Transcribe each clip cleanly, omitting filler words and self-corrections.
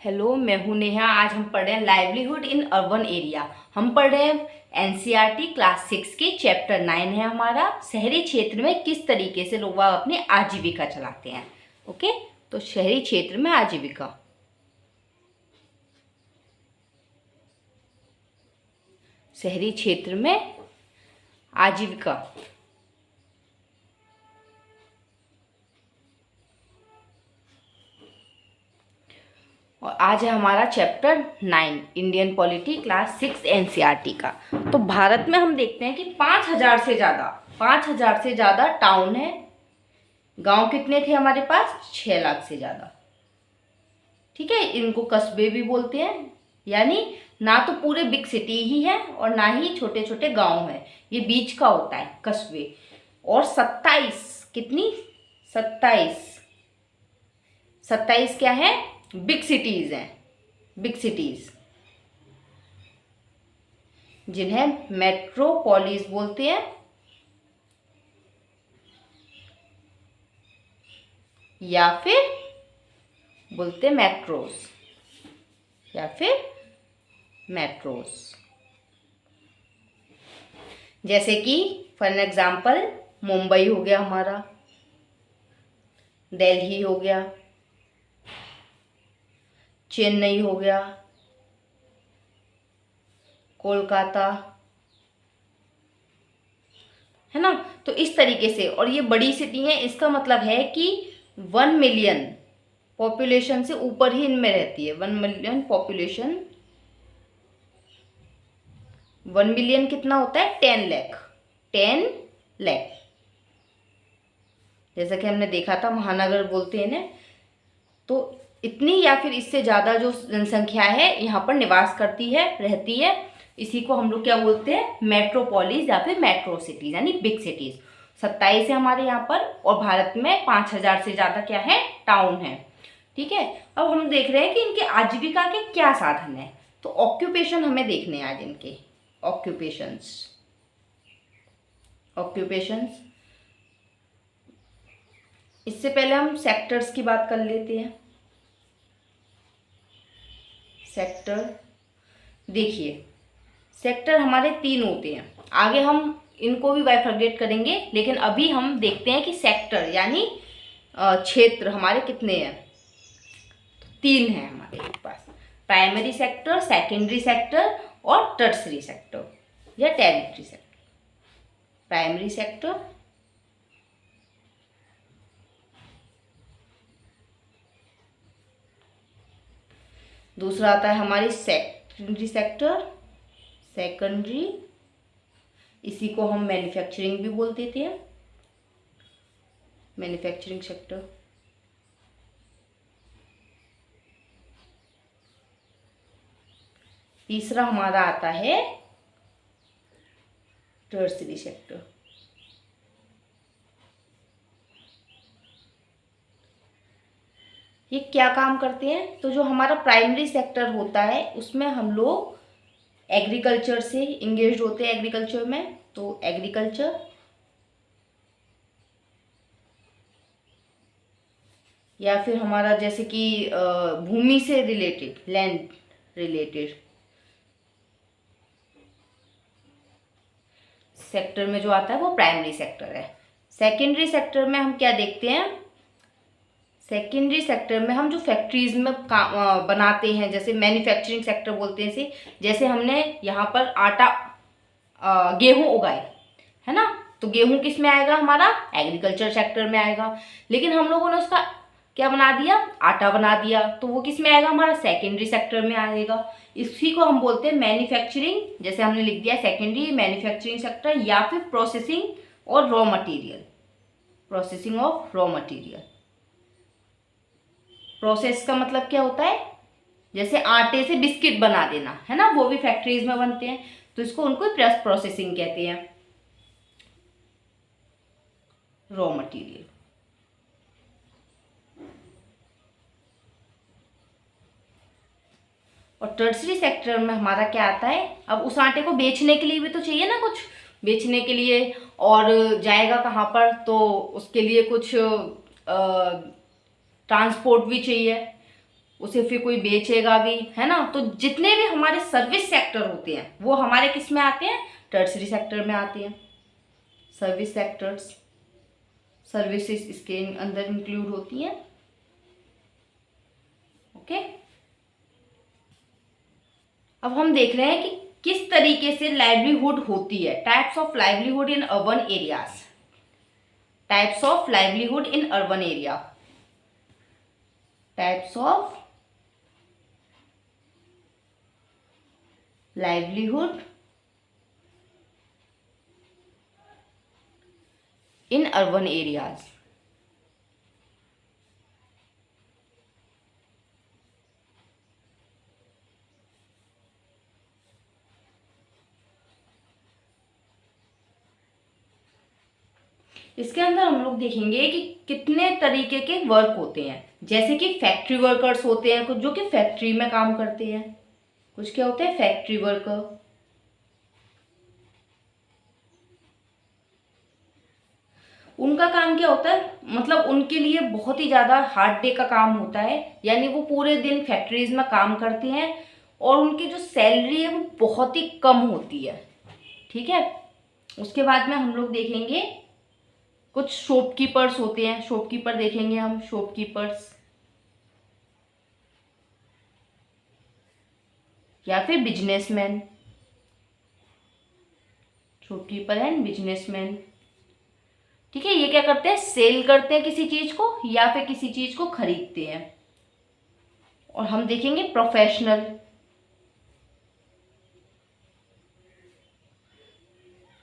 Hello, मैं हूं नेहा। आज हम पढ़ रहे हैं लाइवलीहुड इन अर्बन एरिया। हम पढ़ रहे हैं एनसीईआरटी क्लास 6 के चैप्टर 9 है हमारा, शहरी क्षेत्र में किस तरीके से लोग अपनी आजीविका चलाते हैं। ओके, तो शहरी क्षेत्र में आजीविका। शहरी क्षेत्र में आजीविका। और आज है हमारा chapter 9 Indian polity class 6 NCERT का। तो भारत में हम देखते हैं कि 5,000 से ज़्यादा टाउन है। गांव कितने थे हमारे पास? 6 लाख से ज़्यादा। ठीक है, इनको कस्बे भी बोलते हैं। यानी ना तो पूरे बिग सिटी ही है और ना ही छोटे छोटे गांव हैं, ये बीच का होता है कस्बे। और 27 कितनी? 27 क्या है? बिग सिटीज हैं। बिग सिटीज जिन्हें मेट्रोपोलिस बोलते हैं या फिर बोलते हैं मेट्रोस या फिर मेट्रोस। जैसे कि फॉर एग्जाम्पल मुंबई हो गया हमारा, दिल्ली हो गया, चेन्नई हो गया, कोलकाता, है ना। तो इस तरीके से, और ये बड़ी सिटी है, इसका मतलब है कि 1 मिलियन पॉपुलेशन से ऊपर ही इनमें रहती है। 1 मिलियन पॉपुलेशन, 1 मिलियन कितना होता है? 10 लाख। 10 लाख, जैसा कि हमने देखा था महानगर बोलते हैं ना। तो इतनी या फिर इससे ज़्यादा जो जनसंख्या है यहाँ पर निवास करती है, रहती है, इसी को हम लोग क्या बोलते हैं? मेट्रोपोलिस या फिर मेट्रो सिटीज, यानी बिग सिटीज। 27 है हमारे यहाँ पर, और भारत में 5,000 से ज़्यादा क्या है? टाउन है। ठीक है, अब हम देख रहे हैं कि इनके आजीविका के क्या साधन है। तो ऑक्यूपेशन हमें देखने हैं आज इनके। ऑक्यूपेशंस ऑक्यूपेशंस इससे पहले हम सेक्टर्स की बात कर लेते हैं। सेक्टर देखिए, सेक्टर हमारे 3 होते हैं। आगे हम इनको भी बाइफरगेट करेंगे, लेकिन अभी हम देखते हैं कि सेक्टर यानी क्षेत्र हमारे कितने हैं। 3 हैं हमारे पास, प्राइमरी सेक्टर, सेकेंडरी सेक्टर और टर्सरी सेक्टर या टेरिटरी सेक्टर। प्राइमरी सेक्टर, दूसरा आता है हमारी सेकेंडरी सेक्टर। सेकेंडरी, इसी को हम मैन्युफैक्चरिंग भी बोल देते हैं, मैन्युफैक्चरिंग सेक्टर। तीसरा हमारा आता है टर्सरी सेक्टर। ये क्या काम करते हैं? तो जो हमारा प्राइमरी सेक्टर होता है उसमें हम लोग एग्रीकल्चर से इंगेज होते हैं, एग्रीकल्चर में। तो एग्रीकल्चर, या फिर हमारा जैसे कि भूमि से रिलेटेड, लैंड रिलेटेड सेक्टर में जो आता है वो प्राइमरी सेक्टर है। सेकेंडरी सेक्टर में हम क्या देखते हैं? सेकेंडरी सेक्टर में हम जो फैक्ट्रीज में काम बनाते हैं, जैसे मैन्युफैक्चरिंग सेक्टर बोलते हैं इसे। जैसे हमने यहाँ पर आटा, गेहूं उगाए, है ना, तो गेहूं किस में आएगा? हमारा एग्रीकल्चर सेक्टर में आएगा। लेकिन हम लोगों ने उसका क्या बना दिया? आटा बना दिया, तो वो किस में आएगा? हमारा सेकेंडरी सेक्टर में आएगा। इसी को हम बोलते हैं मैन्युफैक्चरिंग, जैसे हमने लिख दिया सेकेंडरी मैन्युफैक्चरिंग सेक्टर, या फिर प्रोसेसिंग और raw material, processing of raw material. Process का मतलब क्या होता है? जैसे आटे से बिस्किट बना देना, है ना, वो भी फैक्ट्रीज में बनते हैं, तो इसको उनको प्रोसेसिंग कहते हैं, रॉ मटेरियल। और टर्सरी सेक्टर में हमारा क्या आता है? अब उस आटे को बेचने के लिए भी तो चाहिए ना, कुछ बेचने के लिए, और जाएगा कहाँ पर? तो उसके लिए कुछ ट्रांसपोर्ट भी चाहिए। उसे फिर कोई बेचेगा भी, है ना। तो जितने भी हमारे सर्विस सेक्टर होते हैं वो हमारे किस में आते हैं, टर्शरी सेक्टर में आते हैं। सर्विस सेक्टर्स, सर्विसेज इसके अंदर इंक्लूड होती हैं। ओके, अब हम देख रहे हैं कि किस तरीके से लाइवलीहुड होती है। Types of livelihood in urban areas, types of livelihood in urban area, types of livelihood in urban areas. इसके अंदर हम लोग देखेंगे कि कितने तरीके के वर्क होते हैं। जैसे कि फैक्ट्री वर्कर्स होते हैं कुछ, जो कि फैक्ट्री में काम करते हैं। कुछ क्या होते हैं, फैक्ट्री वर्कर। उनका काम क्या होता है, मतलब उनके लिए बहुत ही ज़्यादा हार्ड डे का काम होता है, यानी वो पूरे दिन फैक्ट्रीज में काम करते हैं और उनकी जो सैलरी है वो बहुत ही कम होती है। ठीक है, उसके बाद में हम लोग देखेंगे कुछ शॉपकीपर्स होते हैं। शॉपकीपर देखेंगे हम, शॉपकीपर्स या फिर बिजनेसमैन। शॉपकीपर एंड बिजनेसमैन, ठीक है। ये क्या करते हैं, सेल करते हैं किसी चीज को या फिर किसी चीज को खरीदते हैं। और हम देखेंगे प्रोफेशनल,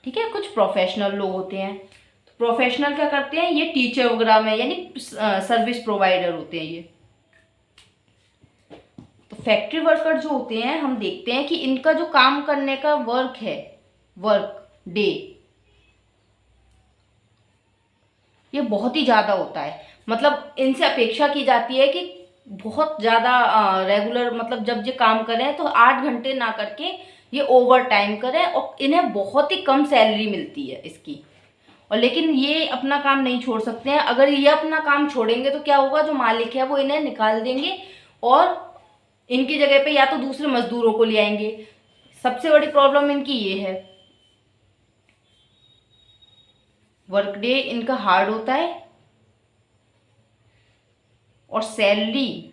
ठीक है। कुछ प्रोफेशनल लोग होते हैं। तो प्रोफेशनल क्या करते हैं, ये टीचर वगैरह में, यानी सर्विस प्रोवाइडर होते हैं ये। तो फैक्ट्री वर्कर जो होते हैं, हम देखते हैं कि इनका जो काम करने का वर्क है, वर्क डे, ये बहुत ही ज़्यादा होता है। मतलब इनसे अपेक्षा की जाती है कि बहुत ज़्यादा रेगुलर, मतलब जब ये काम करें तो 8 घंटे ना करके ये ओवर टाइम करें, और इन्हें बहुत ही कम सैलरी मिलती है इसकी। और लेकिन ये अपना काम नहीं छोड़ सकते हैं। अगर ये अपना काम छोड़ेंगे तो क्या होगा, जो मालिक है वो इन्हें निकाल देंगे और इनकी जगह पे या तो दूसरे मजदूरों को ले आएंगे। सबसे बड़ी प्रॉब्लम इनकी ये है। वर्क डे इनका हार्ड होता है और सैलरी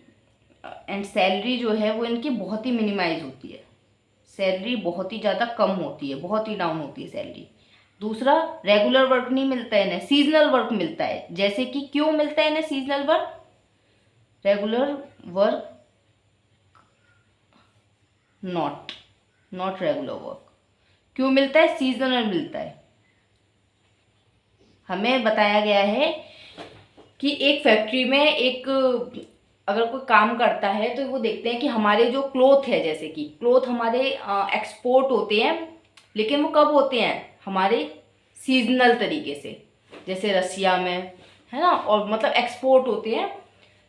जो है वो इनकी बहुत ही मिनिमाइज होती है। सैलरी बहुत ही ज़्यादा कम होती है, बहुत ही डाउन होती है सैलरी। दूसरा, रेगुलर वर्क नहीं मिलता है इन्हें, सीजनल वर्क मिलता है। जैसे कि क्यों मिलता है इन्हें seasonal work, regular work not regular work. क्यों मिलता है, सीजनल मिलता है। हमें बताया गया है कि एक फैक्ट्री में एक अगर कोई काम करता है तो वो देखते हैं कि हमारे जो क्लोथ है, जैसे कि क्लोथ हमारे एक्सपोर्ट होते हैं, लेकिन वो कब होते हैं, हमारे सीजनल तरीके से, जैसे रसिया में, है ना। और मतलब एक्सपोर्ट होते हैं,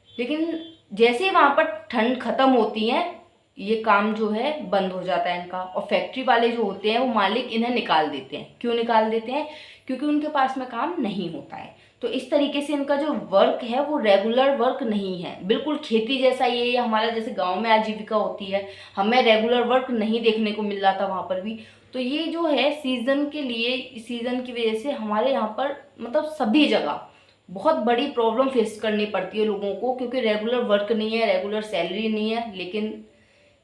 लेकिन जैसे ही वहाँ पर ठंड ख़त्म होती है ये काम जो है बंद हो जाता है इनका। और फैक्ट्री वाले जो होते हैं वो मालिक इन्हें निकाल देते हैं। क्यों निकाल देते हैं, क्योंकि उनके पास में काम नहीं होता है। तो इस तरीके से इनका जो वर्क है वो रेगुलर वर्क नहीं है, बिल्कुल खेती जैसा ये हमारा, जैसे गांव में आजीविका होती है, हमें रेगुलर वर्क नहीं देखने को मिल रहा था वहाँ पर भी। तो ये जो है सीज़न के लिए, सीज़न की वजह से हमारे यहाँ पर मतलब सभी जगह बहुत बड़ी प्रॉब्लम फेस करनी पड़ती है लोगों को, क्योंकि रेगुलर वर्क नहीं है, रेगुलर सैलरी नहीं है, लेकिन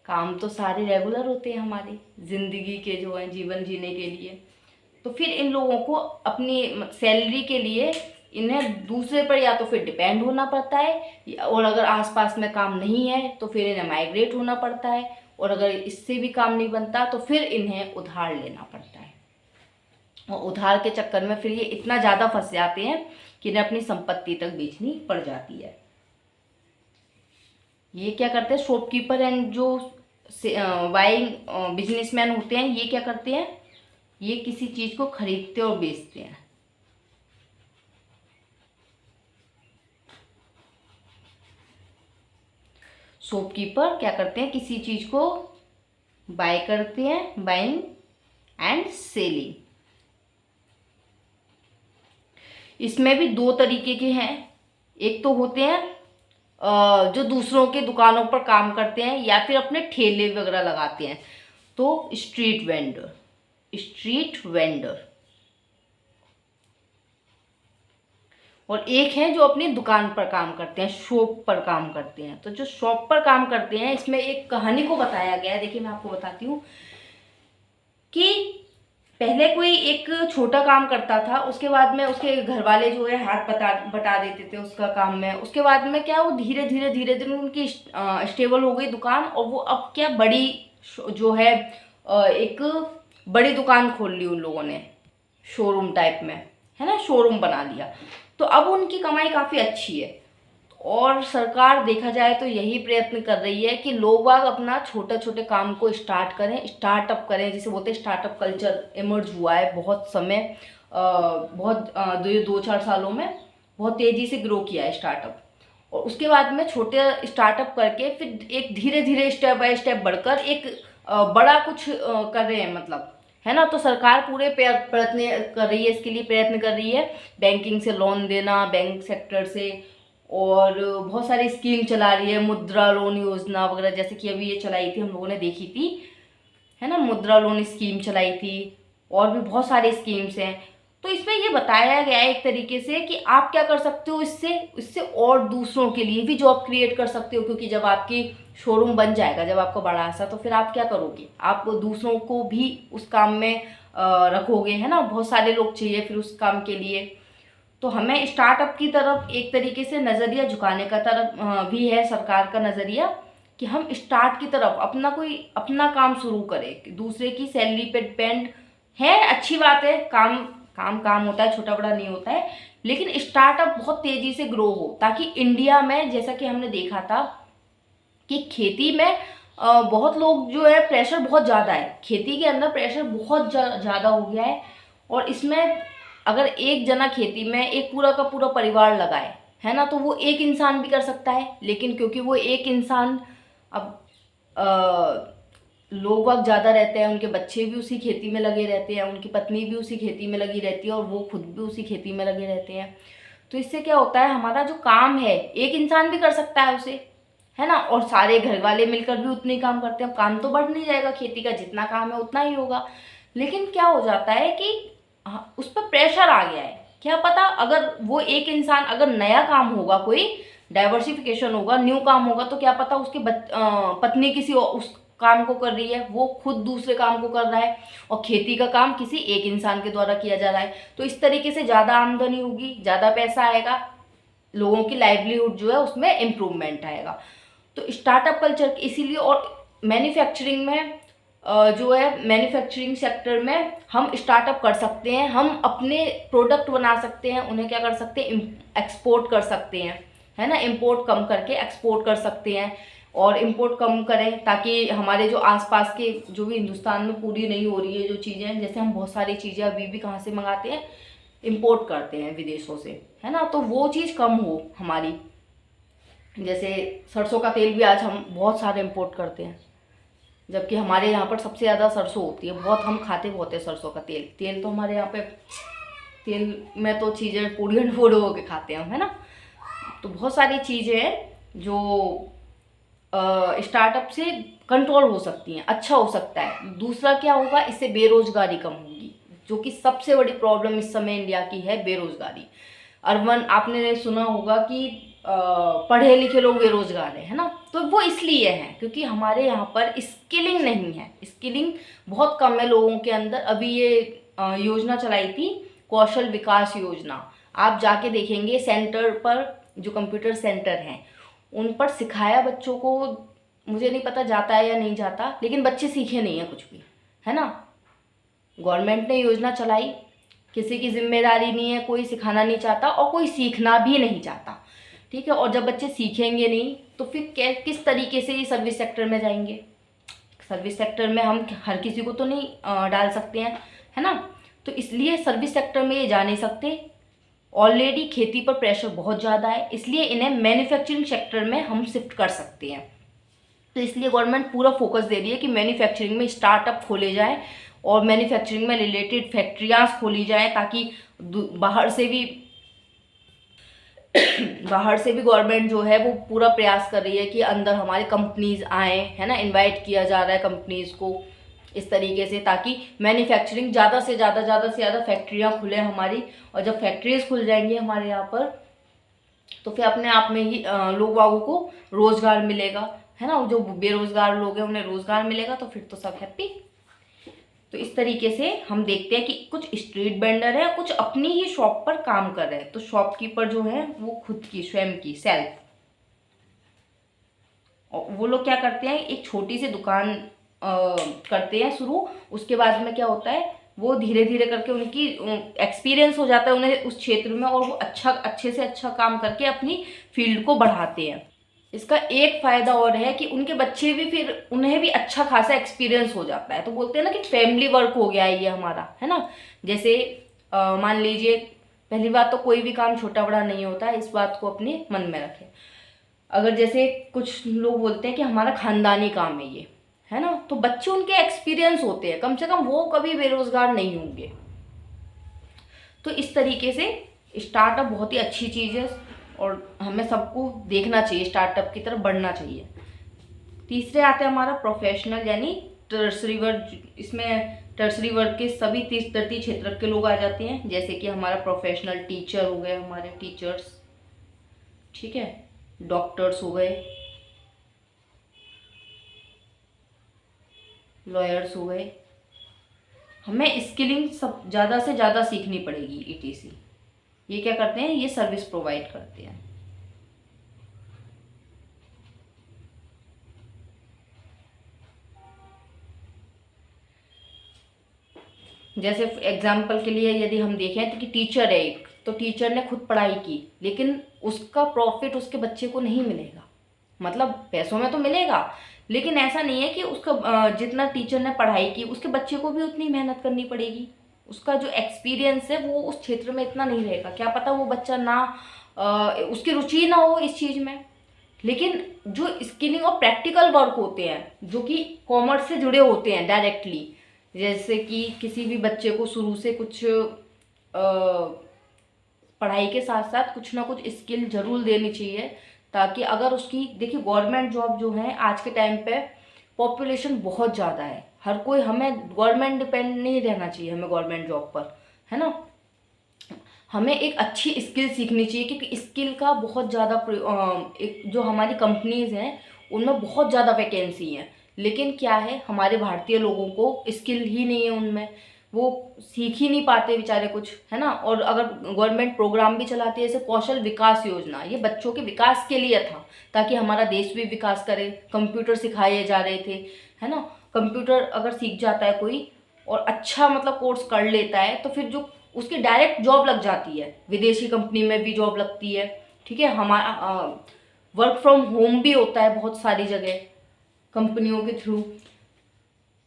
काम तो सारे रेगुलर होते हैं हमारी ज़िंदगी के जो हैं, जीवन जीने के लिए। तो फिर इन लोगों को अपनी सैलरी के लिए इन्हें दूसरे पर या तो फिर डिपेंड होना पड़ता है, और अगर आसपास में काम नहीं है तो फिर इन्हें माइग्रेट होना पड़ता है, और अगर इससे भी काम नहीं बनता तो फिर इन्हें उधार लेना पड़ता है। और उधार के चक्कर में फिर ये इतना ज़्यादा फंस जाते हैं कि इन्हें अपनी संपत्ति तक बेचनी पड़ जाती है। ये क्या करते हैं, शॉपकीपर एंड जो बाइंग बिजनेसमैन होते हैं, ये क्या करते हैं, ये किसी चीज़ को खरीदते और बेचते हैं। शॉपकीपर क्या करते हैं, किसी चीज़ को बाय करते हैं, बाइंग एंड सेलिंग। इसमें भी दो तरीके के हैं। एक तो होते हैं जो दूसरों के दुकानों पर काम करते हैं या फिर अपने ठेले वगैरह लगाते हैं, तो स्ट्रीट वेंडर, स्ट्रीट वेंडर। और एक है जो अपनी दुकान पर काम करते हैं, शॉप पर काम करते हैं। तो जो शॉप पर काम करते हैं, इसमें एक कहानी को बताया गया है। देखिए मैं आपको बताती हूँ कि पहले कोई एक छोटा काम करता था, उसके बाद में उसके घर वाले जो है हाथ बटा देते थे उसका काम में। उसके बाद में क्या, वो धीरे धीरे धीरे धीरे उनकी स्टेबल हो गई दुकान, और वो अब क्या बड़ी जो है एक बड़ी दुकान खोल ली उन लोगों ने, शोरूम टाइप में, है ना, शोरूम बना लिया। तो अब उनकी कमाई काफ़ी अच्छी है। और सरकार देखा जाए तो यही प्रयत्न कर रही है कि लोग बाग अपना छोटे छोटे काम को स्टार्ट करें, स्टार्टअप करें, जिसे बोलते हैं स्टार्टअप कल्चर इमर्ज हुआ है बहुत समय, बहुत 2-4 सालों में बहुत तेज़ी से ग्रो किया है स्टार्टअप। और उसके बाद में छोटे स्टार्टअप करके फिर एक धीरे धीरे स्टेप बाय स्टेप बढ़कर एक बड़ा कुछ कर रहे हैं, मतलब, है ना। तो सरकार पूरे प्रयत्न कर रही है, इसके लिए प्रयत्न कर रही है, बैंकिंग से लोन देना, बैंक सेक्टर से, और बहुत सारी स्कीम चला रही है, मुद्रा लोन योजना वगैरह, जैसे कि अभी ये चलाई थी, हम लोगों ने देखी थी, है ना, मुद्रा लोन स्कीम चलाई थी, और भी बहुत सारी स्कीम्स हैं। तो इसमें ये बताया गया है एक तरीके से कि आप क्या कर सकते हो, इससे इससे और दूसरों के लिए भी जॉब क्रिएट कर सकते हो। क्योंकि जब आपकी शोरूम बन जाएगा, जब आपका बड़ा सा, तो फिर आप क्या करोगे, आप दूसरों को भी उस काम में रखोगे, है ना। बहुत सारे लोग चाहिए फिर उस काम के लिए। तो हमें स्टार्टअप की तरफ एक तरीके से नज़रिया झुकाने का तरफ भी है सरकार का नज़रिया, कि हम स्टार्ट की तरफ अपना काम शुरू करें। दूसरे की सैलरी पे डिपेंड है, अच्छी बात है, काम काम काम होता है, छोटा बड़ा नहीं होता है, लेकिन स्टार्टअप बहुत तेज़ी से ग्रो हो, ताकि इंडिया में, जैसा कि हमने देखा था कि खेती में बहुत लोग जो है, प्रेशर बहुत ज़्यादा है, खेती के अंदर प्रेशर बहुत ज़्यादा हो गया है। और इसमें अगर एक जना खेती में एक पूरा का पूरा परिवार लगाए, है ना, तो वो एक इंसान भी कर सकता है। लेकिन क्योंकि वो एक इंसान, अब लोग वक्त ज़्यादा रहते हैं, उनके बच्चे भी उसी खेती में लगे रहते हैं, उनकी पत्नी भी उसी खेती में लगी रहती है, और वो खुद भी उसी खेती में लगे रहते हैं। तो इससे क्या होता है, हमारा जो काम है एक इंसान भी कर सकता है उसे, है ना, और सारे घर वाले मिलकर भी उतने ही काम करते हैं, काम तो बढ़ नहीं जाएगा, खेती का जितना काम है उतना ही होगा। लेकिन क्या हो जाता है कि उस पर प्रेशर आ गया है। क्या पता अगर वो एक इंसान, अगर नया काम होगा, कोई डाइवर्सिफिकेशन होगा, न्यू काम होगा, तो क्या पता उसकी पत्नी किसी उस काम को कर रही है, वो खुद दूसरे काम को कर रहा है, और खेती का काम किसी एक इंसान के द्वारा किया जा रहा है। तो इस तरीके से ज़्यादा आमदनी होगी, ज़्यादा पैसा आएगा, लोगों की लाइवलीहुड जो है उसमें इम्प्रूवमेंट आएगा। तो स्टार्टअप कल्चर इसीलिए, और मैन्युफैक्चरिंग में जो है, मैन्युफैक्चरिंग सेक्टर में हम स्टार्टअप कर सकते हैं, हम अपने प्रोडक्ट बना सकते हैं, उन्हें क्या कर सकते हैं, एक्सपोर्ट कर सकते हैं, है ना, इंपोर्ट कम करके एक्सपोर्ट कर सकते हैं। और इंपोर्ट कम करें ताकि हमारे जो आसपास के, जो भी हिंदुस्तान में पूरी नहीं हो रही है जो चीज़ें हैं, जैसे हम बहुत सारी चीज़ें अभी भी कहाँ से मंगाते हैं, इंपोर्ट करते हैं विदेशों से, है ना, तो वो चीज़ कम हो हमारी। जैसे सरसों का तेल भी आज हम बहुत सारे इंपोर्ट करते हैं, जबकि हमारे यहाँ पर सबसे ज़्यादा सरसों होती है, बहुत हम खाते बहुत है सरसों का तेल। तेल तो हमारे यहाँ पे, तेल में तो चीज़ें पूड़ी एंड फोड़ो हो के खाते हैं हम, है ना। तो बहुत सारी चीज़ें हैं जो स्टार्टअप से कंट्रोल हो सकती हैं, अच्छा हो सकता है। दूसरा क्या होगा, इससे बेरोजगारी कम होगी, जो कि सबसे बड़ी प्रॉब्लम इस समय इंडिया की है, बेरोजगारी। अर्बन, आपने सुना होगा कि पढ़े लिखे लोग बेरोजगार है ना, तो वो इसलिए हैं क्योंकि हमारे यहाँ पर स्किलिंग नहीं है, स्किलिंग बहुत कम है लोगों के अंदर। अभी ये योजना चलाई थी, कौशल विकास योजना, आप जाके देखेंगे सेंटर पर, जो कंप्यूटर सेंटर हैं उन पर सिखाया बच्चों को, मुझे नहीं पता जाता है या नहीं जाता, लेकिन बच्चे सीखे नहीं है कुछ भी, है ना। गवर्नमेंट ने योजना चलाई, किसी की जिम्मेदारी नहीं है, कोई सिखाना नहीं चाहता और कोई सीखना भी नहीं चाहता, ठीक है। और जब बच्चे सीखेंगे नहीं तो फिर किस तरीके से ये सर्विस सेक्टर में जाएंगे। सर्विस सेक्टर में हम हर किसी को तो नहीं डाल सकते हैं, है ना। तो इसलिए सर्विस सेक्टर में ये जा नहीं सकते। ऑलरेडी खेती पर प्रेशर बहुत ज़्यादा है, इसलिए इन्हें मैन्युफैक्चरिंग सेक्टर में हम शिफ्ट कर सकते हैं। तो इसलिए गवर्नमेंट पूरा फोकस दे रही है कि मैन्युफैक्चरिंग में स्टार्टअप खोले जाएं और मैन्युफैक्चरिंग में रिलेटेड फैक्ट्रियाँ खोली जाएं, ताकि बाहर से भी बाहर से भी गवर्नमेंट जो है वो पूरा प्रयास कर रही है कि अंदर हमारी कंपनीज आए, है ना, इनवाइट किया जा रहा है कंपनीज को इस तरीके से, ताकि मैन्युफैक्चरिंग ज़्यादा से ज़्यादा फैक्ट्रियाँ खुले हमारी। और जब फैक्ट्रीज खुल जाएंगी हमारे यहाँ पर, तो फिर अपने आप में ही लोग वागों को रोज़गार मिलेगा, है ना। जो बेरोज़गार लोग हैं उन्हें रोज़गार मिलेगा, तो फिर तो सब हैप्पी। तो इस तरीके से हम देखते हैं कि कुछ स्ट्रीट वेंडर है, कुछ अपनी ही शॉप पर काम कर रहे हैं। तो शॉपकीपर जो है वो खुद की स्वयं की सेल्फ, और वो लोग क्या करते हैं, एक छोटी सी दुकान करते हैं शुरू। उसके बाद में क्या होता है, वो धीरे धीरे करके उनकी एक्सपीरियंस हो जाता है उन्हें उस क्षेत्र में, और वो अच्छे से अच्छा काम करके अपनी फील्ड को बढ़ाते हैं। इसका एक फ़ायदा और है कि उनके बच्चे भी फिर उन्हें भी अच्छा खासा एक्सपीरियंस हो जाता है। तो बोलते हैं ना कि फैमिली वर्क हो गया है ये हमारा, है ना। जैसे मान लीजिए, पहली बात तो कोई भी काम छोटा बड़ा नहीं होता है, इस बात को अपने मन में रखें। अगर जैसे कुछ लोग बोलते हैं कि हमारा खानदानी काम है ये, है ना, तो बच्चे उनके एक्सपीरियंस होते हैं, कम से कम वो कभी बेरोजगार नहीं होंगे। तो इस तरीके से स्टार्टअप बहुत ही अच्छी चीज़ है, और हमें सबको देखना चाहिए, स्टार्टअप की तरफ बढ़ना चाहिए। तीसरे आते हैं हमारा प्रोफेशनल यानी टर्सरी वर्क। इसमें टर्सरी वर्क के सभी तृतीय क्षेत्र के लोग आ जाते हैं, जैसे कि हमारा प्रोफेशनल टीचर हो गए, हमारे टीचर्स, ठीक है, डॉक्टर्स हो गए, लॉयर्स हो गए। हमें स्किलिंग सब ज़्यादा से ज़्यादा सीखनी पड़ेगी। ईटीसी ये क्या करते हैं, ये सर्विस प्रोवाइड करते हैं। जैसे एग्जाम्पल के लिए यदि हम देखें तो कि टीचर है एक, तो टीचर ने खुद पढ़ाई की, लेकिन उसका प्रॉफिट उसके बच्चे को नहीं मिलेगा। मतलब पैसों में तो मिलेगा, लेकिन ऐसा नहीं है कि उसका जितना टीचर ने पढ़ाई की उसके बच्चे को भी उतनी मेहनत करनी पड़ेगी। उसका जो एक्सपीरियंस है वो उस क्षेत्र में इतना नहीं रहेगा। क्या पता वो बच्चा ना उसकी रुचि ना हो इस चीज़ में। लेकिन जो स्किलिंग और प्रैक्टिकल वर्क होते हैं जो कि कॉमर्स से जुड़े होते हैं डायरेक्टली, जैसे कि किसी भी बच्चे को शुरू से कुछ पढ़ाई के साथ साथ कुछ ना कुछ स्किल जरूर देनी चाहिए, ताकि अगर उसकी, देखिए गवर्नमेंट जॉब जो है आज के टाइम पे पॉपुलेशन बहुत ज़्यादा है, हर कोई, हमें गवर्नमेंट डिपेंड नहीं रहना चाहिए हमें गवर्नमेंट जॉब पर, है ना। हमें एक अच्छी स्किल सीखनी चाहिए, क्योंकि स्किल का बहुत ज़्यादा एक जो हमारी कंपनीज़ हैं उनमें बहुत ज़्यादा वैकेंसी हैं, लेकिन क्या है हमारे भारतीय लोगों को स्किल ही नहीं है उनमें, वो सीख ही नहीं पाते बेचारे कुछ, है ना। और अगर गवर्नमेंट प्रोग्राम भी चलाती है जैसे कौशल विकास योजना, ये बच्चों के विकास के लिए था, ताकि हमारा देश भी विकास करे। कंप्यूटर सिखाए जा रहे थे, है ना। कंप्यूटर अगर सीख जाता है कोई और अच्छा मतलब कोर्स कर लेता है, तो फिर जो उसकी डायरेक्ट जॉब लग जाती है, विदेशी कंपनी में भी जॉब लगती है, ठीक है। हमारा वर्क फ्रॉम होम भी होता है बहुत सारी जगह कंपनियों के थ्रू।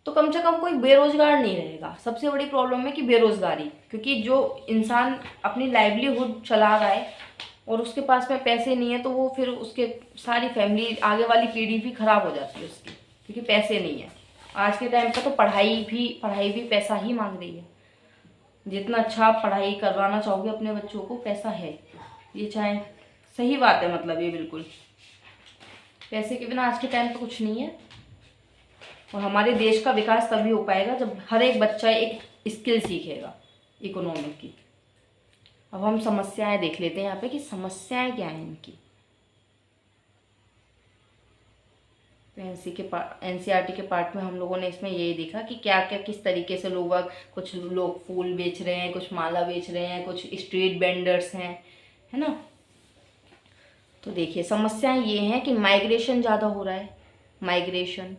तो कम से कम कोई बेरोजगार नहीं रहेगा। सबसे बड़ी प्रॉब्लम है कि बेरोजगारी, क्योंकि जो इंसान अपनी लाइवलीहुड चला रहा है और उसके पास में पैसे नहीं है, तो वो फिर उसके सारी फैमिली, आगे वाली पीढ़ी भी खराब हो जाती है उसकी, क्योंकि पैसे नहीं है। आज के टाइम पर तो पढ़ाई भी पैसा ही मांग रही है। जितना अच्छा आप पढ़ाई करवाना चाहोगे अपने बच्चों को, पैसा है, ये चाहे सही बात है, मतलब ये बिल्कुल पैसे के बिना आज के टाइम पे कुछ नहीं है। और हमारे देश का विकास तभी हो पाएगा जब हर एक बच्चा एक स्किल सीखेगा इकोनॉमी की। अब हम समस्याएं देख लेते हैं यहाँ पे कि समस्याएं क्या हैं इनकी। तो एनसीईआरटी के पार्ट में हम लोगों ने इसमें यही देखा कि क्या क्या किस तरीके से लोग, कुछ लोग फूल बेच रहे हैं, कुछ माला बेच रहे हैं, कुछ स्ट्रीट वेंडर्स हैं, है ना। तो देखिए समस्याएं ये हैं कि माइग्रेशन ज़्यादा हो रहा है, माइग्रेशन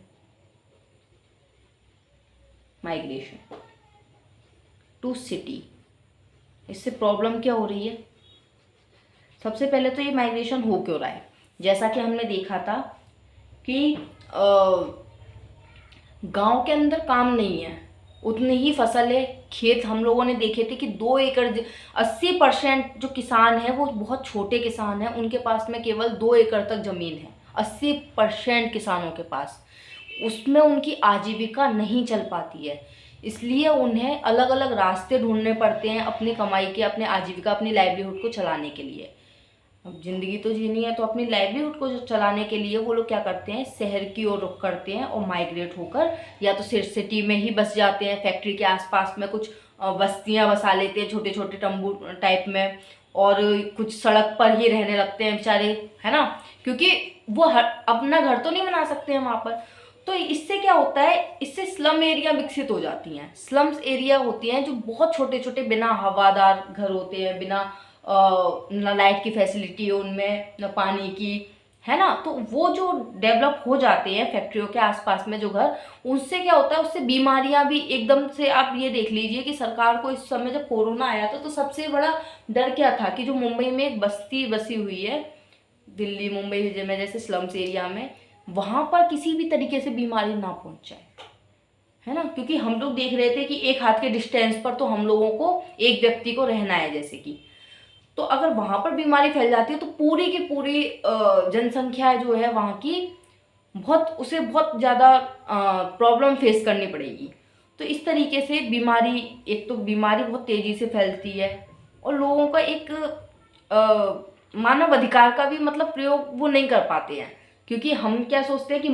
टू सिटी। इससे प्रॉब्लम क्या हो रही है, सबसे पहले तो ये माइग्रेशन हो क्यों रहा है। जैसा कि हमने देखा था कि गांव के अंदर काम नहीं है, उतनी ही फसल है, खेत हम लोगों ने देखे थे कि 2 एकड़, 80% जो किसान हैं वो बहुत छोटे किसान हैं, उनके पास में केवल 2 एकड़ तक ज़मीन है। 80% किसानों के पास, उसमें उनकी आजीविका नहीं चल पाती है, इसलिए उन्हें अलग अलग रास्ते ढूंढने पड़ते हैं अपनी कमाई के, अपने आजीविका, अपनी लाइवलीहुड को चलाने के लिए। अब ज़िंदगी तो जीनी है, तो अपनी लाइवलीहुड को जो चलाने के लिए वो लोग क्या करते हैं, शहर की ओर रुख करते हैं और माइग्रेट होकर या तो सिटी में ही बस जाते हैं, फैक्ट्री के आसपास में कुछ बस्तियां बसा लेते हैं छोटे छोटे तंबू टाइप में, और कुछ सड़क पर ही रहने लगते हैं बेचारे, है ना, क्योंकि वो अपना घर तो नहीं बना सकते हैं वहाँ पर। तो इससे क्या होता है, इससे स्लम एरिया विकसित हो जाती हैं। स्लम्स एरिया होती हैं जो बहुत छोटे छोटे बिना हवादार घर होते हैं, बिना ना लाइट की फैसिलिटी है उनमें, ना पानी की, है ना। तो वो जो डेवलप हो जाते हैं फैक्ट्रियों के आसपास में जो घर, उससे क्या होता है, उससे बीमारियां भी एकदम से, आप ये देख लीजिए कि सरकार को इस समय जब कोरोना आया था तो सबसे बड़ा डर क्या था कि जो मुंबई में एक बस्ती बसी हुई है, दिल्ली मुंबई में जैसे स्लम्स एरिया में, वहां पर किसी भी तरीके से बीमारी ना पहुंच जाए, है ना, क्योंकि हम लोग देख रहे थे कि एक हाथ के डिस्टेंस पर तो हम लोगों को एक व्यक्ति को रहना है जैसे कि, तो अगर वहां पर बीमारी फैल जाती है तो पूरी की पूरी जनसंख्या जो है वहां की, उसे बहुत ज़्यादा प्रॉब्लम फेस करनी पड़ेगी। तो इस तरीके से बीमारी, एक तो बीमारी बहुत तेज़ी से फैलती है, और लोगों का एक मानव अधिकार का भी मतलब प्रयोग वो नहीं कर पाते हैं, क्योंकि हम क्या सोचते हैं कि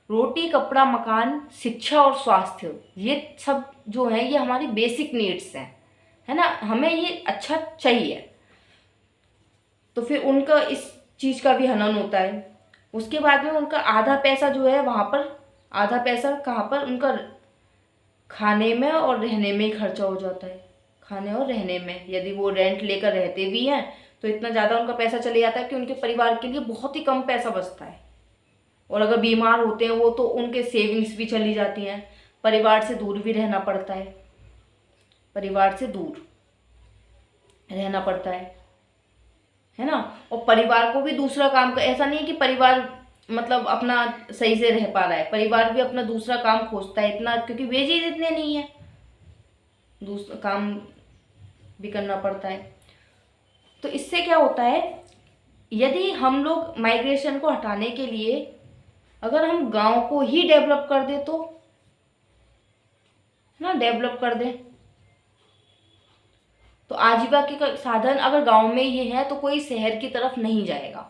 रोटी कपड़ा मकान शिक्षा और स्वास्थ्य, ये सब जो है ये हमारी बेसिक नीड्स हैं, है ना, हमें ये अच्छा चाहिए। तो फिर उनका इस चीज़ का भी हनन होता है। उसके बाद में उनका आधा पैसा जो है वहाँ पर, आधा पैसा कहाँ पर, उनका खाने में और रहने में ही खर्चा हो जाता है। खाने और रहने में, यदि वो रेंट लेकर रहते भी हैं तो इतना ज़्यादा उनका पैसा चले जाता है कि उनके परिवार के लिए बहुत ही कम पैसा बचता है। और अगर बीमार होते हैं वो, तो उनके सेविंग्स भी चली जाती हैं, परिवार से दूर भी रहना पड़ता है, परिवार से दूर रहना पड़ता है ना। और परिवार को भी दूसरा काम का, ऐसा नहीं है कि परिवार मतलब अपना सही से रह पा रहा है, परिवार भी अपना दूसरा काम खोजता है इतना, क्योंकि वेजेज इतने नहीं है, दूसरा काम भी करना पड़ता है। तो इससे क्या होता है, यदि हम लोग माइग्रेशन को हटाने के लिए अगर हम गांव को ही डेवलप कर दे, तो ना डेवलप कर दें, तो आजीविका के साधन अगर गांव में ही है तो कोई शहर की तरफ नहीं जाएगा।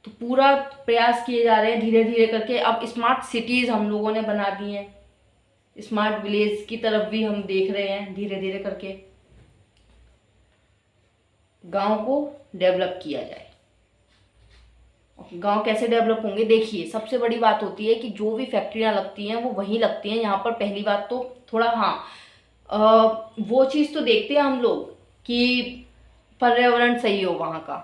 तो पूरा प्रयास किए जा रहे हैं धीरे धीरे करके। अब स्मार्ट सिटीज़ हम लोगों ने बना दी हैं, स्मार्ट विलेज की तरफ भी हम देख रहे हैं धीरे धीरे करके, गांव को डेवलप किया जाए। गांव कैसे डेवलप होंगे, देखिए सबसे बड़ी बात होती है कि जो भी फैक्ट्रियां लगती हैं वो वहीं लगती हैं। यहाँ पर पहली बात तो थोड़ा, हाँ, वो चीज़ तो देखते हैं हम लोग कि पर्यावरण सही हो वहाँ का,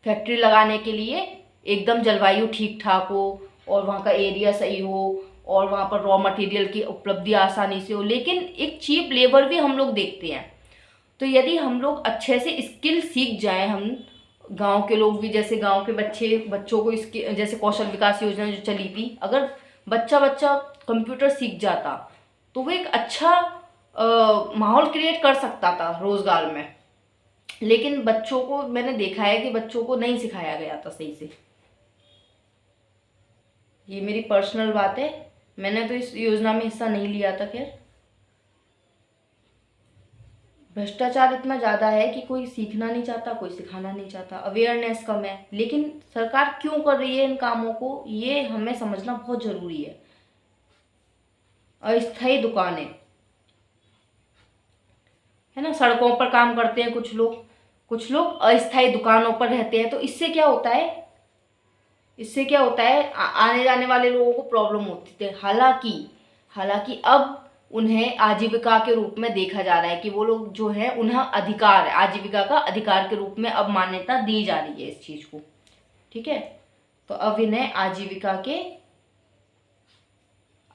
फैक्ट्री लगाने के लिए एकदम जलवायु ठीक ठाक हो, और वहाँ का एरिया सही हो, और वहाँ पर रॉ मटेरियल की उपलब्धि आसानी से हो, लेकिन एक चीप लेबर भी हम लोग देखते हैं। तो यदि हम लोग अच्छे से स्किल सीख जाएं, हम गांव के लोग भी, जैसे गांव के बच्चों को इसके जैसे कौशल विकास योजना जो चली थी, अगर बच्चा बच्चा कंप्यूटर सीख जाता तो वो एक अच्छा माहौल क्रिएट कर सकता था रोजगार में। लेकिन बच्चों को मैंने देखा है कि बच्चों को नहीं सिखाया गया था सही से। ये मेरी पर्सनल बात है, मैंने तो इस योजना में हिस्सा नहीं लिया था। खैर, भ्रष्टाचार इतना ज़्यादा है कि कोई सीखना नहीं चाहता, कोई सिखाना नहीं चाहता, अवेयरनेस कम है। लेकिन सरकार क्यों कर रही है इन कामों को, ये हमें समझना बहुत ज़रूरी है। अस्थायी दुकानें, है ना, सड़कों पर काम करते हैं कुछ लोग अस्थायी दुकानों पर रहते हैं। तो इससे क्या होता है, इससे क्या होता है, आने जाने वाले लोगों को प्रॉब्लम होती थी। हालांकि हालांकि अब उन्हें आजीविका के रूप में देखा जा रहा है कि वो लोग जो है उन्हें अधिकार है, आजीविका का अधिकार के रूप में अब मान्यता दी जा रही है इस चीज को, ठीक है। तो अब इन्हें आजीविका के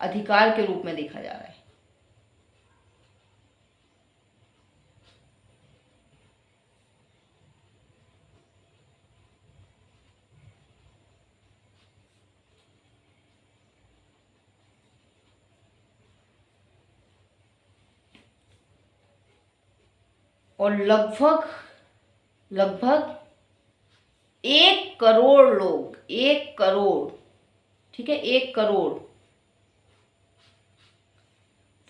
अधिकार के रूप में देखा जा रहा है। और लगभग लगभग 1 करोड़ लोग, 1 करोड़, ठीक है, 1 करोड़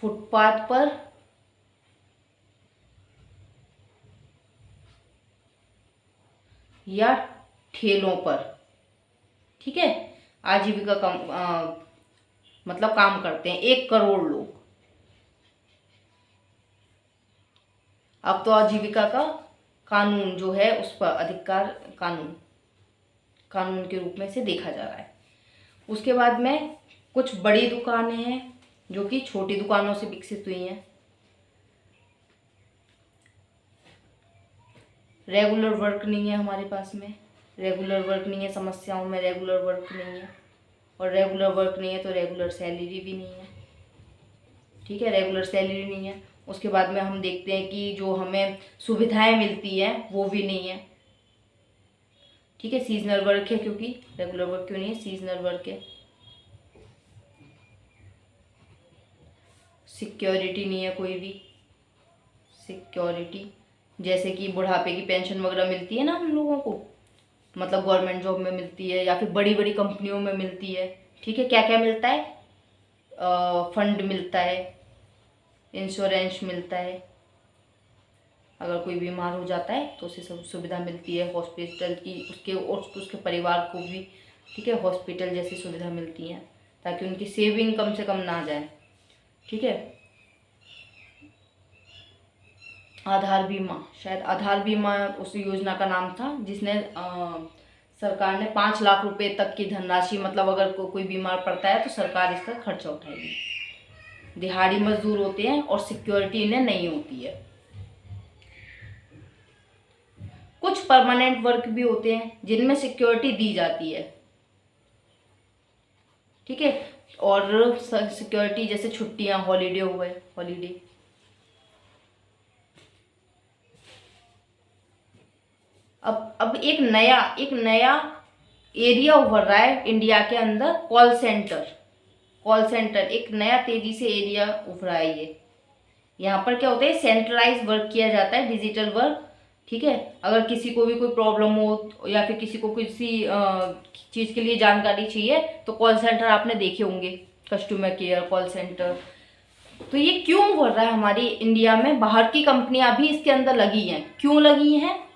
फुटपाथ पर या ठेलों पर, ठीक है, आजीविका मतलब काम करते हैं 1 करोड़ लोग। अब तो आजीविका का कानून जो है उस पर अधिकार कानून के रूप में से देखा जा रहा है। उसके बाद में कुछ बड़ी दुकानें हैं जो कि छोटी दुकानों से विकसित हुई हैं। रेगुलर वर्क नहीं है हमारे पास में, रेगुलर वर्क नहीं है, समस्याओं में रेगुलर वर्क नहीं है, और रेगुलर वर्क नहीं है तो रेगुलर सैलरी भी नहीं है, ठीक है, रेगुलर सैलरी नहीं है। उसके बाद में हम देखते हैं कि जो हमें सुविधाएं मिलती हैं वो भी नहीं है, ठीक है, सीजनल वर्क है, क्योंकि रेगुलर वर्क क्यों नहीं है, सीजनल वर्क है। सिक्योरिटी नहीं है कोई भी, सिक्योरिटी जैसे कि बुढ़ापे की पेंशन वगैरह मिलती है ना हम लोगों को, मतलब गवर्नमेंट जॉब में मिलती है या फिर बड़ी बड़ी कंपनियों में मिलती है, ठीक है, क्या क्या मिलता है, फंड मिलता है, इंश्योरेंस मिलता है, अगर कोई बीमार हो जाता है तो उसे सब सुविधा मिलती है, हॉस्पिटल की उसके और उसके परिवार को भी, ठीक है, हॉस्पिटल जैसी सुविधा मिलती है ताकि उनकी सेविंग कम से कम ना जाए, ठीक है। आधार बीमा, शायद आधार बीमा उस योजना का नाम था जिसने सरकार ने 5 लाख रुपए तक की धनराशि, मतलब अगर कोई बीमार पड़ता है तो सरकार इसका खर्चा उठाएगी। दिहाड़ी मजदूर होते हैं और सिक्योरिटी इन्हें नहीं होती है। कुछ परमानेंट वर्क भी होते हैं जिनमें सिक्योरिटी दी जाती है, ठीक है, और सिक्योरिटी जैसे छुट्टियां, हॉलीडे हुए, हॉलीडे। अब एक नया एरिया उभर रहा है इंडिया के अंदर, कॉल सेंटर एक नया तेजी से एरिया उभरा है ये। यहाँ पर क्या होता है, सेंट्रलाइज वर्क किया जाता है, डिजिटल वर्क, ठीक है। अगर किसी को भी कोई प्रॉब्लम हो या फिर किसी को किसी चीज़ के लिए जानकारी चाहिए तो कॉल सेंटर आपने देखे होंगे, कस्टमर केयर कॉल सेंटर। तो ये क्यों उभर रहा है हमारी इंडिया में, बाहर की कंपनियां भी इसके अंदर लगी हैं, क्यों लगी हैं,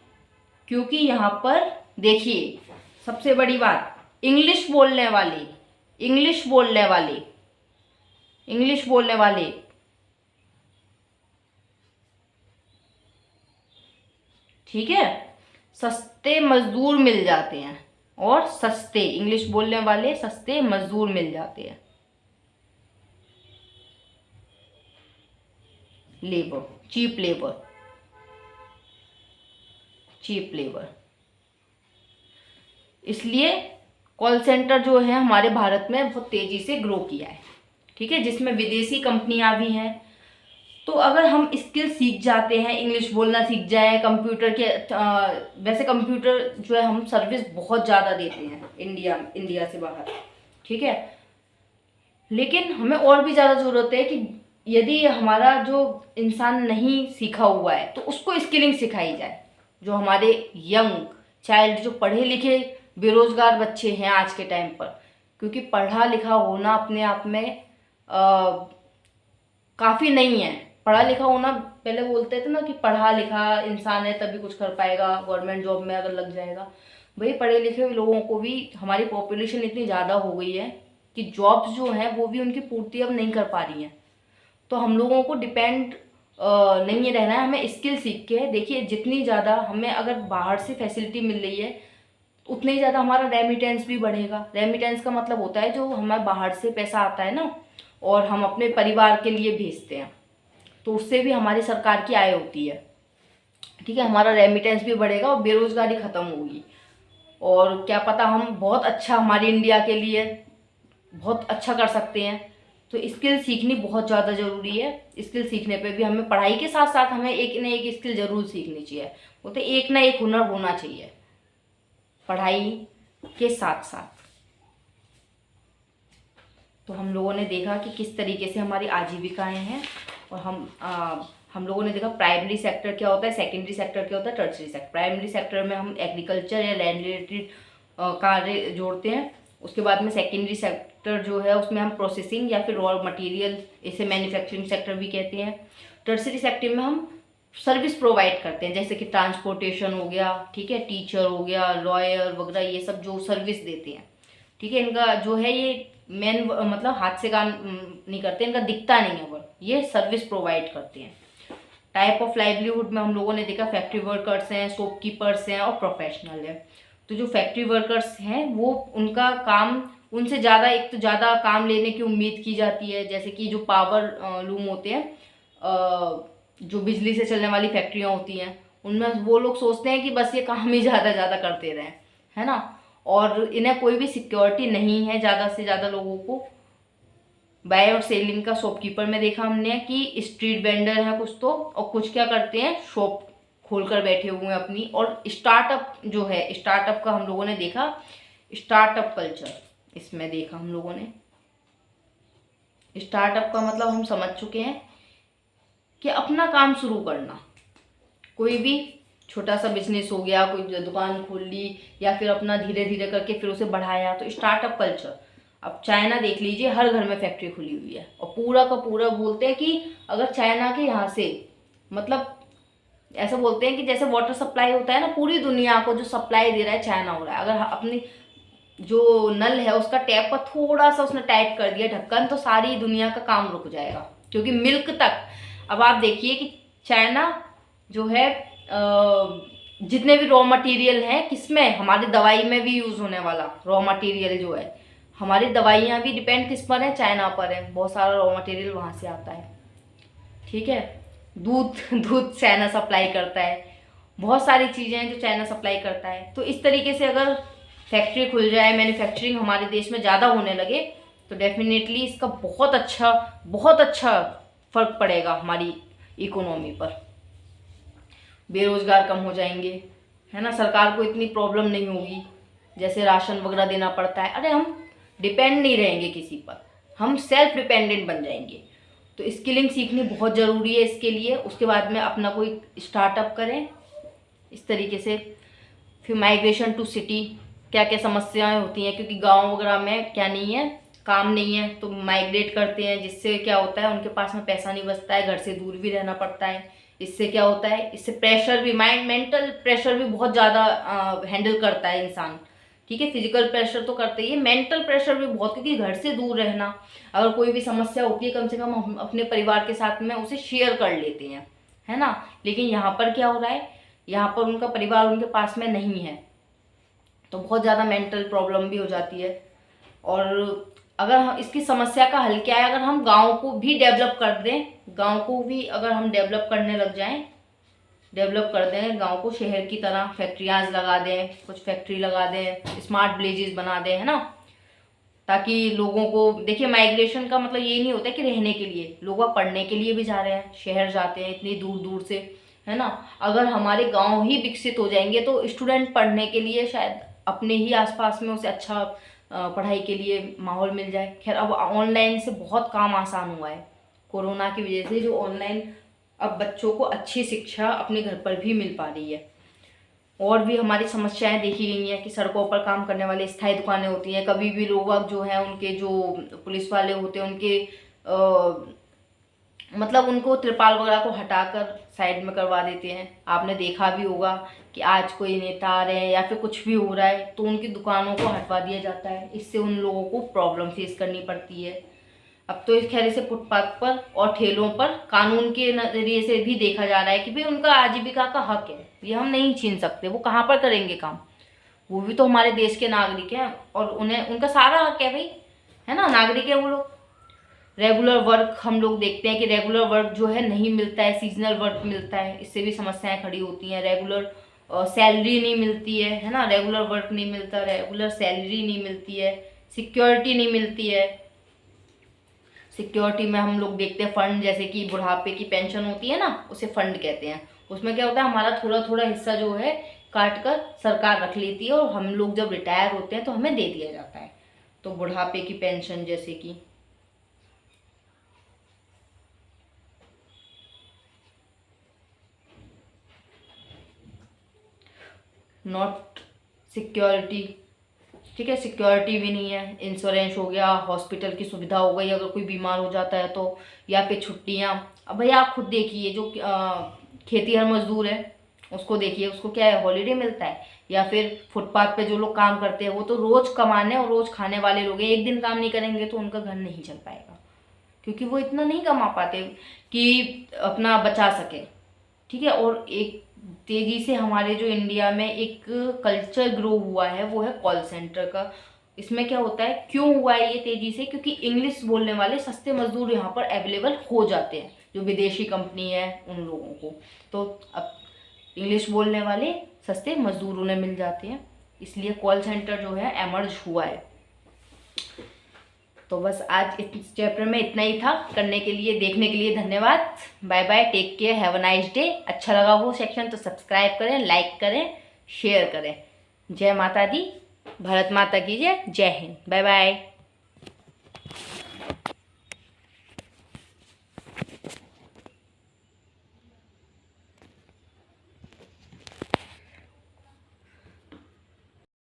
क्योंकि यहाँ पर देखिए सबसे बड़ी बात, इंग्लिश बोलने वाले ठीक है, सस्ते मजदूर मिल जाते हैं, और सस्ते इंग्लिश बोलने वाले सस्ते मजदूर मिल जाते हैं, लेबर, चीप लेबर। इसलिए कॉल सेंटर जो है हमारे भारत में बहुत तेजी से ग्रो किया है, ठीक है, जिसमें विदेशी कंपनियां भी हैं। तो अगर हम स्किल सीख जाते हैं, इंग्लिश बोलना सीख जाए, कंप्यूटर के वैसे कंप्यूटर जो है हम सर्विस बहुत ज़्यादा देते हैं इंडिया से बाहर, ठीक है, लेकिन हमें और भी ज़्यादा ज़रूरत है कि यदि हमारा जो इंसान नहीं सीखा हुआ है तो उसको स्किलिंग सिखाई जाए। जो हमारे यंग चाइल्ड, जो पढ़े लिखे बेरोजगार बच्चे हैं आज के टाइम पर, क्योंकि पढ़ा लिखा होना अपने आप में काफ़ी नहीं है। पढ़ा लिखा होना, पहले बोलते थे ना कि पढ़ा लिखा इंसान है तभी कुछ कर पाएगा, गवर्नमेंट जॉब में अगर लग जाएगा। भाई पढ़े लिखे लोगों को भी, हमारी पॉपुलेशन इतनी ज़्यादा हो गई है कि जॉब्स जो हैं वो भी उनकी पूर्ति अब नहीं कर पा रही हैं। तो हम लोगों को डिपेंड नहीं रहना है, हमें स्किल सीख के, देखिए जितनी ज़्यादा हमें अगर बाहर से फैसिलिटी मिल रही है उतनी ज़्यादा हमारा रेमिटेंस भी बढ़ेगा। रेमिटेंस का मतलब होता है जो हमें बाहर से पैसा आता है ना, और हम अपने परिवार के लिए भेजते हैं, तो उससे भी हमारी सरकार की आय होती है, ठीक है, हमारा रेमिटेंस भी बढ़ेगा और बेरोजगारी ख़त्म होगी। और क्या पता हम बहुत अच्छा, हमारी इंडिया के लिए बहुत अच्छा कर सकते हैं। तो स्किल सीखनी बहुत ज़्यादा ज़रूरी है। स्किल सीखने पे भी हमें, पढ़ाई के साथ साथ हमें एक न एक स्किल ज़रूर सीखनी चाहिए, बोलते एक ना एक हुनर होना चाहिए पढ़ाई के साथ साथ। तो हम लोगों ने देखा कि किस तरीके से हमारी आजीविकाएं हैं, और हम लोगों ने देखा प्राइमरी सेक्टर क्या होता है, सेकेंडरी सेक्टर क्या होता है, टर्शरी सेक्टर। प्राइमरी सेक्टर में हम एग्रीकल्चर या लैंड रिलेटेड कार्य जोड़ते हैं। उसके बाद में सेकेंडरी सेक्टर जो है उसमें हम प्रोसेसिंग या फिर रॉ मटेरियल, इसे मैन्युफैक्चरिंग सेक्टर भी कहते हैं। टर्शरी सेक्टर में हम सर्विस प्रोवाइड करते हैं, जैसे कि ट्रांसपोर्टेशन हो गया, ठीक है, टीचर हो गया, लॉयर वगैरह, ये सब जो सर्विस देते हैं, ठीक है। इनका जो है ये मेन मतलब हाथ से काम नहीं करते, इनका दिखता नहीं है, पर ये सर्विस प्रोवाइड करते हैं। टाइप ऑफ लाइवलीहुड में हम लोगों ने देखा फैक्ट्री वर्कर्स हैं, शॉपकीपर्स हैं और प्रोफेशनल है। तो जो फैक्ट्री वर्कर्स हैं वो उनका काम, उनसे ज़्यादा, एक तो ज़्यादा काम लेने की उम्मीद की जाती है, जैसे कि जो पावर लूम होते हैं, जो बिजली से चलने वाली फैक्ट्रियाँ होती हैं, उनमें वो लोग सोचते हैं कि बस ये काम ही ज़्यादा ज़्यादा करते रहें, है ना। और इन्हें कोई भी सिक्योरिटी नहीं है ज़्यादा से ज़्यादा लोगों को। बाय और सेलिंग का शॉपकीपर में देखा हमने कि स्ट्रीट वेंडर है कुछ तो, और कुछ क्या करते हैं, शॉप खोलकर बैठे हुए हैं अपनी। और स्टार्टअप जो है, स्टार्टअप का हम लोगों ने देखा, स्टार्टअप कल्चर इसमें देखा हम लोगों ने। स्टार्टअप का मतलब हम समझ चुके हैं कि अपना काम शुरू करना, कोई भी छोटा सा बिजनेस हो गया, कोई दुकान खोल ली या फिर अपना धीरे धीरे करके फिर उसे बढ़ाया, तो स्टार्टअप कल्चर। अब चाइना देख लीजिए, हर घर में फैक्ट्री खुली हुई है, और पूरा का पूरा बोलते हैं कि अगर चाइना के यहाँ से, मतलब ऐसा बोलते हैं कि जैसे वाटर सप्लाई होता है ना, पूरी दुनिया को जो सप्लाई दे रहा है चाइना हो रहा है। अगर अपनी जो नल है उसका टैप पर थोड़ा सा उसने टाइट कर दिया ढक्कन, तो सारी दुनिया का काम रुक जाएगा, क्योंकि मिल्क तक। अब आप देखिए कि चाइना जो है जितने भी रॉ मटेरियल हैं, किसमें, हमारी दवाई में भी यूज़ होने वाला रॉ मटेरियल जो है, हमारी दवाइयाँ भी डिपेंड किस पर है, चाइना पर है। बहुत सारा रॉ मटेरियल वहाँ से आता है, ठीक है। दूध दूध चाइना सप्लाई करता है, बहुत सारी चीज़ें हैं जो चाइना सप्लाई करता है। तो इस तरीके से अगर फैक्ट्री खुल जाए, मैन्युफैक्चरिंग हमारे देश में ज़्यादा होने लगे, तो डेफिनेटली इसका बहुत अच्छा फर्क पड़ेगा हमारी इकोनॉमी पर। बेरोजगार कम हो जाएंगे, है ना, सरकार को इतनी प्रॉब्लम नहीं होगी, जैसे राशन वगैरह देना पड़ता है। अरे हम डिपेंड नहीं रहेंगे किसी पर, हम सेल्फ डिपेंडेंट बन जाएंगे। तो स्किलिंग सीखनी बहुत ज़रूरी है इसके लिए। उसके बाद में अपना कोई स्टार्टअप करें इस तरीके से। फिर माइग्रेशन टू सिटी, क्या क्या समस्याएं होती हैं, क्योंकि गांव वगैरह में क्या नहीं है, काम नहीं है, तो माइग्रेट करते हैं, जिससे क्या होता है उनके पास में पैसा नहीं बचता है, घर से दूर भी रहना पड़ता है। इससे क्या होता है, इससे प्रेशर भी, मेंटल प्रेशर भी बहुत ज़्यादा हैंडल करता है इंसान, ठीक है। फिजिकल प्रेशर तो करते ही है, मेंटल प्रेशर भी बहुत, क्योंकि घर से दूर रहना, अगर कोई भी समस्या होती है कम से कम हम अपने परिवार के साथ में उसे शेयर कर लेते हैं, है ना। लेकिन यहाँ पर क्या हो रहा है, यहाँ पर उनका परिवार उनके पास में नहीं है, तो बहुत ज़्यादा मेंटल प्रॉब्लम भी हो जाती है। और अगर हम इसकी समस्या का हल क्या है, अगर हम गाँव को भी डेवलप कर दें, गाँव को भी अगर हम डेवलप करने लग जाएं, डेवलप कर दें गांव को, शहर की तरह फैक्ट्रियाँ लगा दें, कुछ फैक्ट्री लगा दें, स्मार्ट विलेजेस बना दें, है ना, ताकि लोगों को, देखिए माइग्रेशन का मतलब ये नहीं होता है कि रहने के लिए, लोग पढ़ने के लिए भी जा रहे हैं, शहर जाते हैं इतनी दूर दूर से, है ना। अगर हमारे गांव ही विकसित हो जाएंगे तो स्टूडेंट पढ़ने के लिए शायद अपने ही आसपास में उसे अच्छा पढ़ाई के लिए माहौल मिल जाए। खैर अब ऑनलाइन से बहुत काम आसान हुआ है, कोरोना की वजह से जो ऑनलाइन, अब बच्चों को अच्छी शिक्षा अपने घर पर भी मिल पा रही है। और भी हमारी समस्याएं देखी गई हैं कि सड़कों पर काम करने वाले स्थायी दुकानें होती हैं, कभी भी लोग जो हैं उनके जो पुलिस वाले होते हैं उनके मतलब उनको त्रिपाल वगैरह को हटाकर साइड में करवा देते हैं। आपने देखा भी होगा कि आज कोई नेता आ रहे हैं या फिर कुछ भी हो रहा है तो उनकी दुकानों को हटवा दिया जाता है, इससे उन लोगों को प्रॉब्लम फेस करनी पड़ती है। अब तो इस खैर से फुटपाथ पर और ठेलों पर कानून के नज़रिए से भी देखा जा रहा है कि भाई उनका आजीविका का हक है, ये हम नहीं छीन सकते। वो कहाँ पर करेंगे काम, वो भी तो हमारे देश के नागरिक हैं और उन्हें उनका सारा हक है भाई, है ना, नागरिक है वो लोग। रेगुलर वर्क हम लोग देखते हैं कि रेगुलर वर्क जो है नहीं मिलता है, सीजनल वर्क मिलता है, इससे भी समस्याएं खड़ी होती हैं। रेगुलर सैलरी नहीं मिलती है ना, रेगुलर वर्क नहीं मिलता, रेगुलर सैलरी नहीं मिलती है, सिक्योरिटी नहीं मिलती है। सिक्योरिटी में हम लोग देखते हैं फंड, जैसे कि बुढ़ापे की पेंशन होती है ना, उसे फंड कहते हैं। उसमें क्या होता है, हमारा थोड़ा थोड़ा हिस्सा जो है काट कर सरकार रख लेती है और हम लोग जब रिटायर होते हैं तो हमें दे दिया जाता है। तो बुढ़ापे की पेंशन, जैसे कि नॉट सिक्योरिटी, ठीक है, सिक्योरिटी भी नहीं है। इंश्योरेंस हो गया, हॉस्पिटल की सुविधा हो गई अगर कोई बीमार हो जाता है तो, या फिर छुट्टियां। अब भैया आप खुद देखिए जो खेतीहर मजदूर है, उसको देखिए, उसको क्या है, हॉलीडे मिलता है। या फिर फुटपाथ पे जो लोग काम करते हैं वो तो रोज़ कमाने और रोज़ खाने वाले लोग हैं, एक दिन काम नहीं करेंगे तो उनका घर नहीं चल पाएगा, क्योंकि वो इतना नहीं कमा पाते कि अपना बचा सके। ठीक है। और एक तेज़ी से हमारे जो इंडिया में एक कल्चर ग्रो हुआ है वो है कॉल सेंटर का। इसमें क्या होता है, क्यों हुआ है ये तेज़ी से, क्योंकि इंग्लिश बोलने वाले सस्ते मजदूर यहाँ पर अवेलेबल हो जाते हैं, जो विदेशी कंपनी है उन लोगों को। तो अब इंग्लिश बोलने वाले सस्ते मजदूर उन्हें मिल जाते हैं, इसलिए कॉल सेंटर जो है एमर्ज हुआ है। तो बस आज इस चैप्टर में इतना ही था। करने के लिए, देखने के लिए धन्यवाद। Bye bye, take care, have a nice day. अच्छा लगा वो सेक्शन तो सब्सक्राइब करें, लाइक करें, शेयर करें। जय माता दी, भारत माता की जय। जय हिंद। Bye bye.